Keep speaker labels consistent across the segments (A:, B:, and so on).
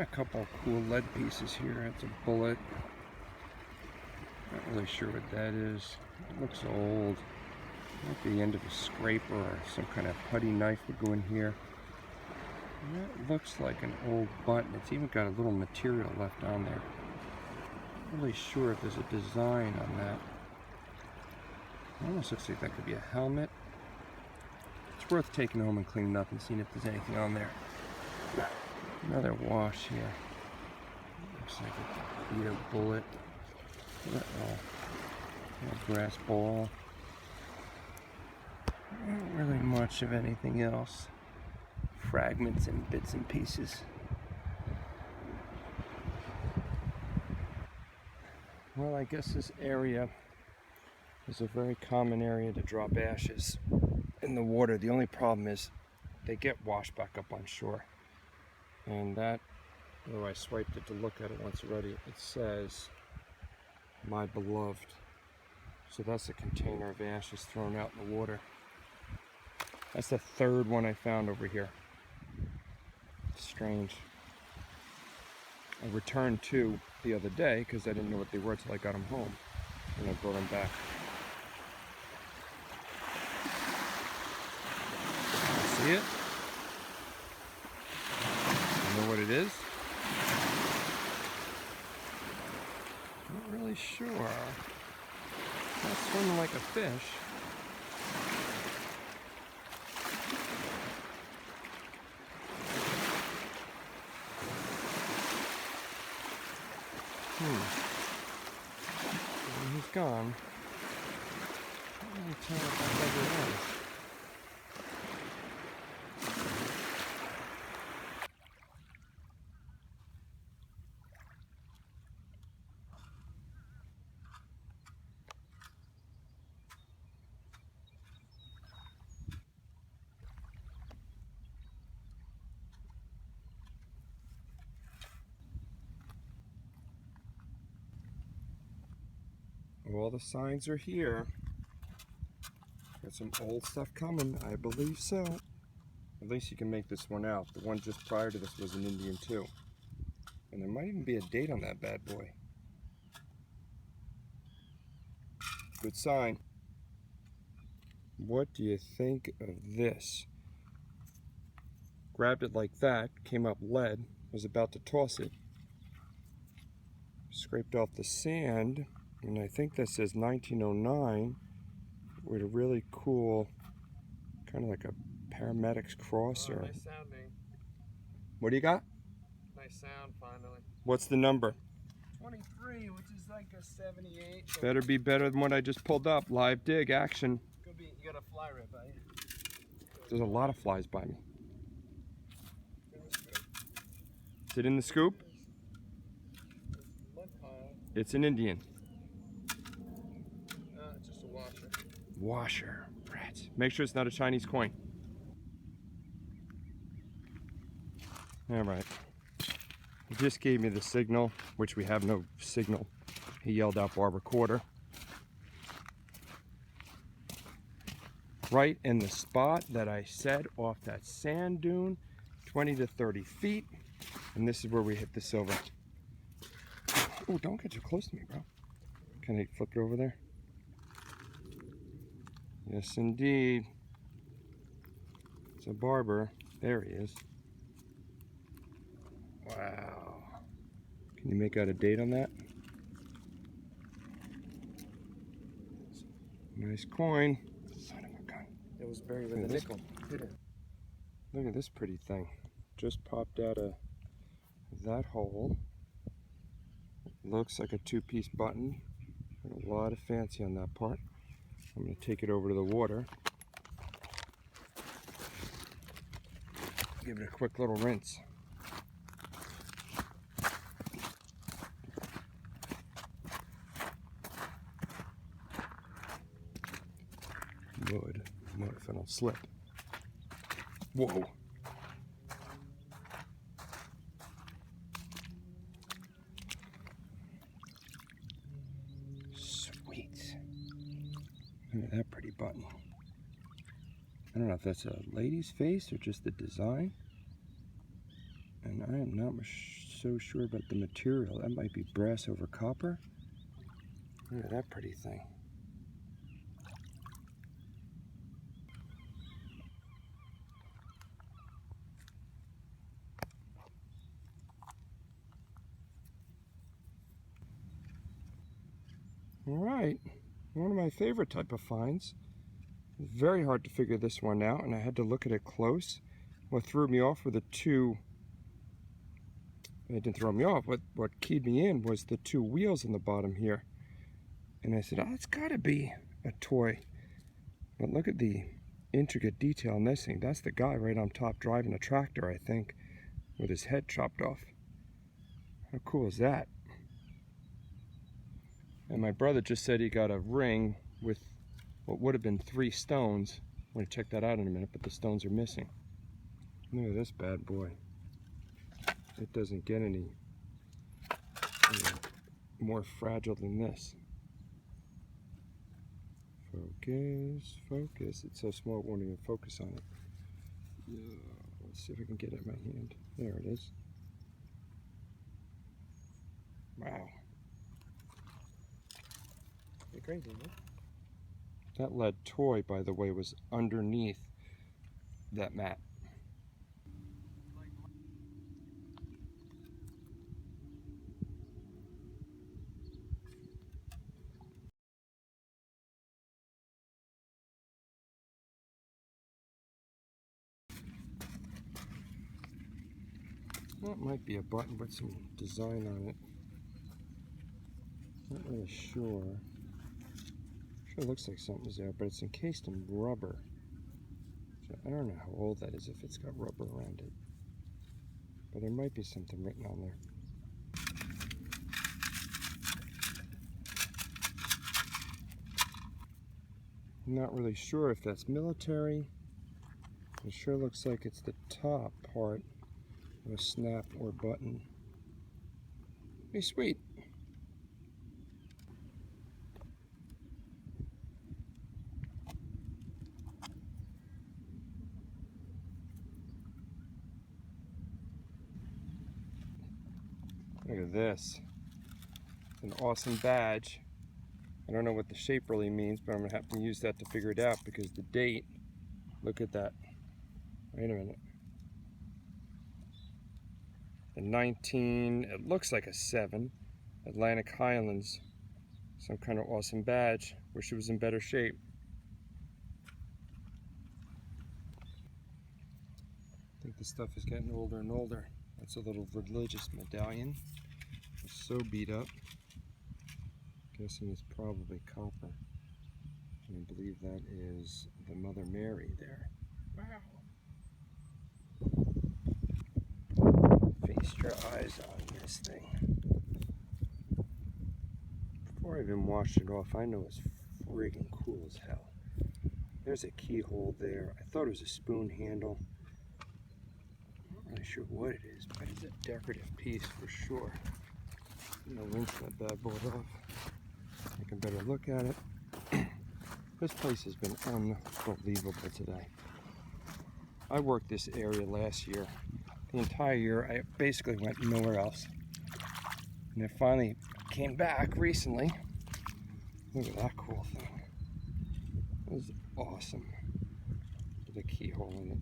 A: A couple of cool lead pieces here. That's a bullet. Not really sure what that is. It looks old. Might be the end of a scraper or some kind of putty knife would go in here. And that looks like an old button. It's even got a little material left on there. Not really sure if there's a design on that. It almost looks like that could be a helmet. It's worth taking home and cleaning up and seeing if there's anything on there. Another wash here. Looks like a beat up bullet. A brass ball. Not really much of anything else. Fragments and bits and pieces. Well, I guess this area is a very common area to drop ashes in the water. The only problem is they get washed back up on shore. And that, oh, I swiped it to look at it once already. It says, "My beloved." So that's a container of ashes thrown out in the water. That's the third one I found over here. Strange. I returned two the other day because I didn't know what they were until I got them home. And I brought them back. See it? You know what it is? Not really sure. It's not swimming like a fish. And he's gone. I can't tell what that ever is. All the signs are here. Got some old stuff coming, I believe so. At least you can make this one out. The one just prior to this was an Indian too. And there might even be a date on that bad boy. Good sign. What do you think of this? Grabbed it like that, came up lead, was about to toss it. Scraped off the sand, and I think that says 1909 with a really cool, kind of like a paramedic's cross or...
B: Nice sounding.
A: What do you got?
B: Nice sound, finally.
A: What's the number?
B: 23, which is like a 78. So
A: Better be better than what I just pulled up. Live dig action.
B: could be, you got a fly right by you.
A: There's a lot of flies by me. Is it in the scoop?
B: Mud pile.
A: It's an Indian.
B: It's just a washer.
A: Washer. Rats. Make sure it's not a Chinese coin. Alright. He just gave me the signal, which we have no signal. He yelled out Barber Quarter. Right in the spot that I said off that sand dune, 20 to 30 feet. And this is where we hit the silver. Oh, don't get too close to me, bro. Can I flip it over there? Yes, indeed. It's a barber. There he is. Wow. Can you make out a date on that? Nice coin. Son of a gun.
B: It was buried with a nickel.
A: Look at this pretty thing. Just popped out of that hole. Looks like a two-piece button. Got a lot of fancy on that part. I'm going to take it over to the water. Give it a quick little rinse. Mud if I don't slip. Whoa. Sweet. Look at that pretty button. I don't know if that's a lady's face or just the design. And I am not so sure about the material. That might be brass over copper. Look at that pretty thing. All right, one of my favorite type of finds. It's very hard to figure this one out, and I had to look at it close. What threw me off were the two, it didn't throw me off, what keyed me in was the two wheels in the bottom here. And I said, oh, it's gotta be a toy. But look at the intricate detail in this thing. That's the guy right on top driving a tractor, I think, with his head chopped off. How cool is that? And my brother just said he got a ring with what would have been 3 stones. I'm going to check that out in a minute, but the stones are missing. Look at this bad boy. It doesn't get any more fragile than this. Focus, focus. It's so small it won't even focus on it. Let's see if I can get it in my hand. There it is. Wow. Pretty crazy, isn't it? That lead toy, by the way, was underneath that mat. That might be a button with some design on it. Not really sure. Sure looks like something's there, but it's encased in rubber. So I don't know how old that is if it's got rubber around it. But there might be something written on there. I'm not really sure if that's military. It sure looks like it's the top part of a snap or button. Pretty sweet. Look at this. It's an awesome badge. I don't know what the shape really means, but I'm going to have to use that to figure it out because the date, look at that. Wait a minute. The 19, it looks like a 7, Atlantic Highlands. Some kind of awesome badge. Wish it was in better shape. I think this stuff is getting older and older. That's a little religious medallion. It's so beat up. Guessing it's probably copper. And I believe that is the Mother Mary there. Wow. Feast your eyes on this thing. Before I even washed it off, I know it's friggin' cool as hell. There's a keyhole there. I thought it was a spoon handle. I'm not really sure what it is, but it's a decorative piece for sure. I'm gonna rinse that bad boy off. Take a better look at it. This place has been unbelievable today. I worked this area last year. The entire year, I basically went nowhere else. And I finally came back recently. Look at that cool thing. This is awesome. With a keyhole in it.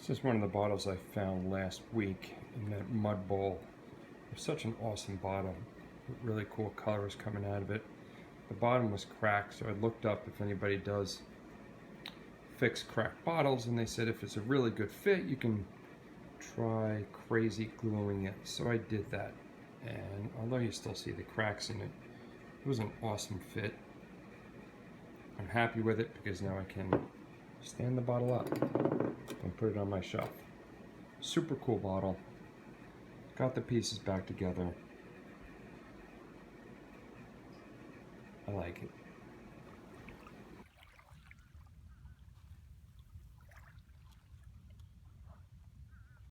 A: This is one of the bottles I found last week in that mud bowl. It's such an awesome bottle. Really cool colors coming out of it. The bottom was cracked, so I looked up if anybody does fix cracked bottles, and they said if it's a really good fit, you can try crazy gluing it. So I did that, and although you still see the cracks in it, it was an awesome fit. I'm happy with it because now I can stand the bottle up and put it on my shelf. Super cool bottle. Got the pieces back together. I like it.